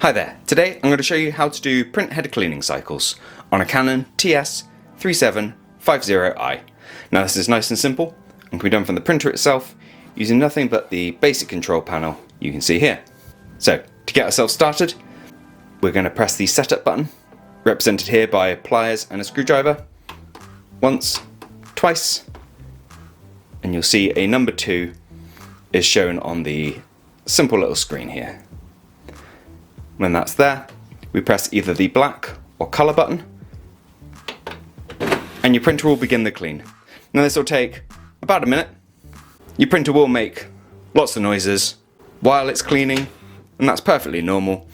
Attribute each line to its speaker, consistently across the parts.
Speaker 1: Hi there, today I'm going to show you how to do print head cleaning cycles on a Canon TS3750i. Now this is nice and simple and can be done from the printer itself using nothing but the basic control panel you can see here. So to get ourselves started, we're going to press the setup button, represented here by pliers and a screwdriver, once, twice, and you'll see a number 2 is shown on the simple little screen here. When that's there, we press either the black or colour button and your printer will begin the clean. Now this will take about a minute. Your printer will make lots of noises while it's cleaning, and that's perfectly normal.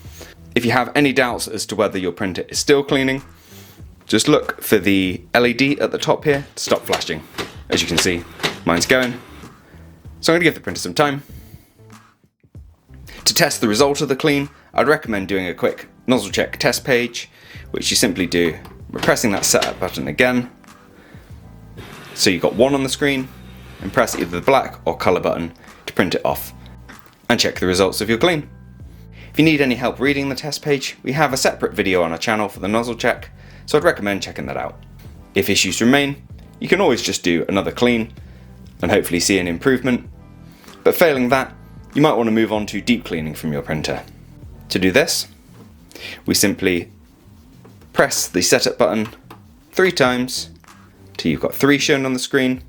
Speaker 1: If you have any doubts as to whether your printer is still cleaning, just look for the LED at the top here to stop flashing. As you can see, mine's going. So I'm going to give the printer some time. To test the result of the clean, I'd recommend doing a quick nozzle check test page, which you simply do by pressing that setup button again. So you've got 1 on the screen, and press either the black or colour button to print it off, and check the results of your clean. If you need any help reading the test page, we have a separate video on our channel for the nozzle check, so I'd recommend checking that out. If issues remain, you can always just do another clean and hopefully see an improvement, but failing that, you might want to move on to deep cleaning from your printer. To do this, we simply press the setup button 3 times till you've got 3 shown on the screen,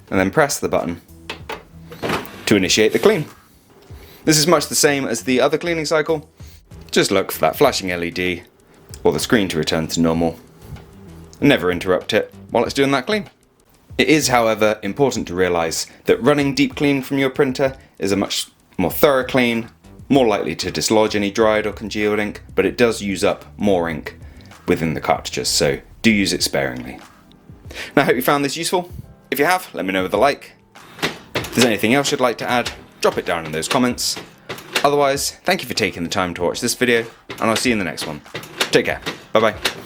Speaker 1: and then press the button to initiate the clean. This is much the same as the other cleaning cycle. Just look for that flashing LED or the screen to return to normal, and never interrupt it while it's doing that clean. It is, however, important to realise that running deep clean from your printer is a much more thorough clean, more likely to dislodge any dried or congealed ink, but it does use up more ink within the cartridges, so do use it sparingly. Now I hope you found this useful. If you have, let me know with a like. If there's anything else you'd like to add, drop it down in those comments. Otherwise, thank you for taking the time to watch this video, and I'll see you in the next one. Take care. Bye bye.